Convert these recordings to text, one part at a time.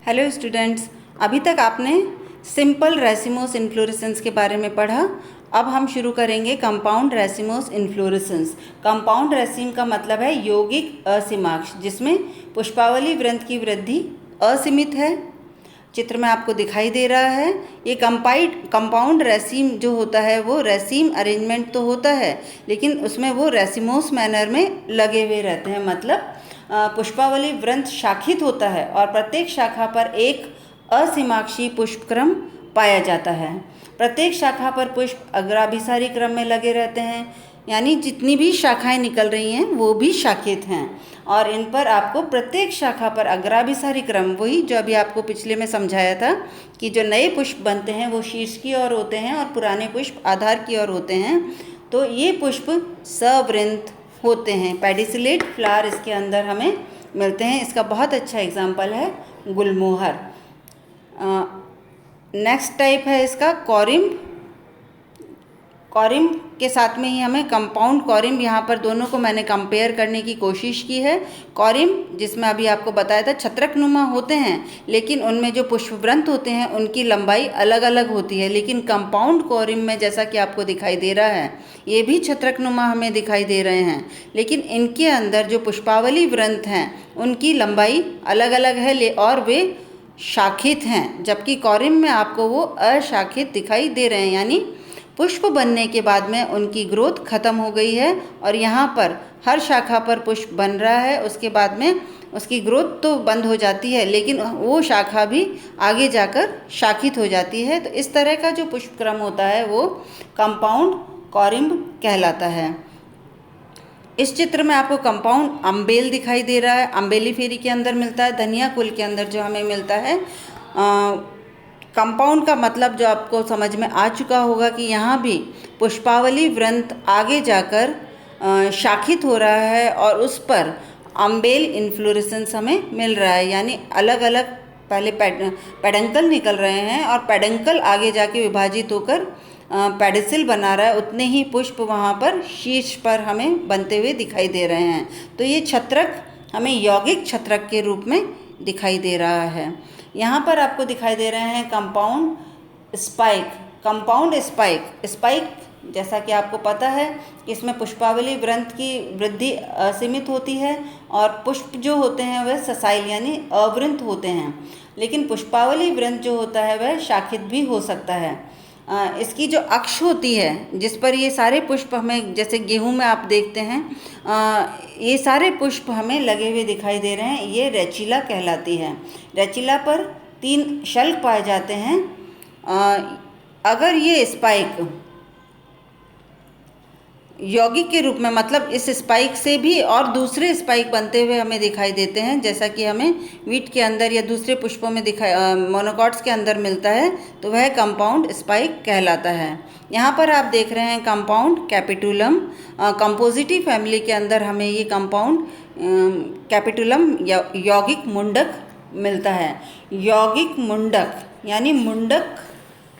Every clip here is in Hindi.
हेलो स्टूडेंट्स, अभी तक आपने सिंपल रेसिमोस इन्फ्लोरेसेंस के बारे में पढ़ा। अब हम शुरू करेंगे कंपाउंड रेसिमोस इन्फ्लोरेसेंस। कंपाउंड रेसिम का मतलब है यौगिक असीमाक्ष, जिसमें पुष्पावली वृंत की वृद्धि असीमित है। चित्र में आपको दिखाई दे रहा है। ये कंपाउंड रेसिम जो होता है वो रेसिम अरेंजमेंट तो होता है, लेकिन उसमें वो रेसिमोस मैनर में लगे हुए रहते हैं। मतलब पुष्पावली वृंत शाखित होता है और प्रत्येक शाखा पर एक असीमाक्षी पुष्पक्रम पाया जाता है। प्रत्येक शाखा पर पुष्प अग्राभिसारी क्रम में लगे रहते हैं, यानी जितनी भी शाखाएं निकल रही हैं वो भी शाखित हैं। और इन पर आपको प्रत्येक शाखा पर अग्राभिसारी क्रम, वही जो अभी आपको पिछले में समझाया था कि जो नए पुष्प बनते हैं वो शीर्ष की ओर होते हैं और पुराने पुष्प आधार की ओर होते हैं। तो ये पुष्प सवृंत होते हैं। पेडिसिलेट फ्लावर इसके अंदर हमें मिलते हैं। इसका बहुत अच्छा एग्जाम्पल है गुलमोहर। नेक्स्ट टाइप है इसका कॉरिम्ब। कॉरिम्ब के साथ में ही हमें कंपाउंड कॉरिम्ब, यहाँ पर दोनों को मैंने कंपेयर करने की कोशिश की है। कॉरिम्ब जिसमें अभी आपको बताया था छत्रकनुमा होते हैं, लेकिन उनमें जो पुष्पवृंत होते हैं उनकी लंबाई अलग अलग होती है। लेकिन कंपाउंड कॉरिम्ब में जैसा कि आपको दिखाई दे रहा है, ये भी छत्रकनुमा हमें दिखाई दे रहे हैं, लेकिन इनके अंदर जो पुष्पावली वृंत हैं उनकी लंबाई अलग अलग है और वे शाखित हैं, जबकि कॉरिम्ब में आपको वो अशाखित दिखाई दे रहे हैं। यानी पुष्प बनने के बाद में उनकी ग्रोथ खत्म हो गई है और यहाँ पर हर शाखा पर पुष्प बन रहा है, उसके बाद में उसकी ग्रोथ तो बंद हो जाती है, लेकिन वो शाखा भी आगे जाकर शाखित हो जाती है। तो इस तरह का जो पुष्पक्रम होता है वो कंपाउंड कॉरिम्ब कहलाता है। इस चित्र में आपको कंपाउंड अम्बेल दिखाई दे रहा है। अम्बेलीफेरी के अंदर मिलता है, धनिया कुल के अंदर जो हमें मिलता है। कंपाउंड का मतलब जो आपको समझ में आ चुका होगा कि यहाँ भी पुष्पावली वृंत आगे जाकर शाखित हो रहा है और उस पर अम्बेल इन्फ्लोरेसेंस हमें मिल रहा है। यानी अलग अलग पहले पेडंकल निकल रहे हैं और पेडंकल आगे जाके विभाजित होकर पेडिसिल बना रहा है। उतने ही पुष्प वहाँ पर शीर्ष पर हमें बनते हुए दिखाई दे रहे हैं। तो ये छत्रक हमें यौगिक छत्रक के रूप में दिखाई दे रहा है। यहाँ पर आपको दिखाई दे रहे हैं कंपाउंड स्पाइक। कंपाउंड स्पाइक जैसा कि आपको पता है कि इसमें पुष्पावली वृंत की वृद्धि असीमित होती है और पुष्प जो होते हैं वह ससाइल यानी अवृंत होते हैं, लेकिन पुष्पावली वृंत जो होता है वह शाखित भी हो सकता है। इसकी जो अक्ष होती है जिस पर ये सारे पुष्प हमें, जैसे गेहूं में आप देखते हैं, ये सारे पुष्प हमें लगे हुए दिखाई दे रहे हैं, ये रेचिला कहलाती है। रेचिला पर 3 शल्क पाए जाते हैं। अगर ये स्पाइक यौगिक के रूप में, मतलब इस स्पाइक से भी और दूसरे स्पाइक बनते हुए हमें दिखाई देते हैं, जैसा कि हमें वीट के अंदर या दूसरे पुष्पों में मोनोकॉट्स के अंदर मिलता है, तो वह कंपाउंड स्पाइक कहलाता है। यहाँ पर आप देख रहे हैं कंपाउंड कैपिटुलम। कंपोजिटी फैमिली के अंदर हमें ये कंपाउंड कैपिटुलम यौगिक मुंडक मिलता है। यौगिक मुंडक यानी मुंडक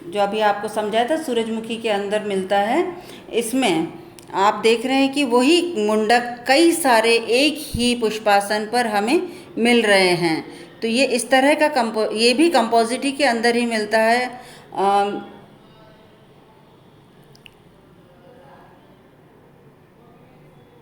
जो अभी आपको समझाया था सूरजमुखी के अंदर मिलता है। इसमें आप देख रहे हैं कि वही मुंडक कई सारे एक ही पुष्पासन पर हमें मिल रहे हैं। तो ये इस तरह का ये भी कंपोजिटी के अंदर ही मिलता है।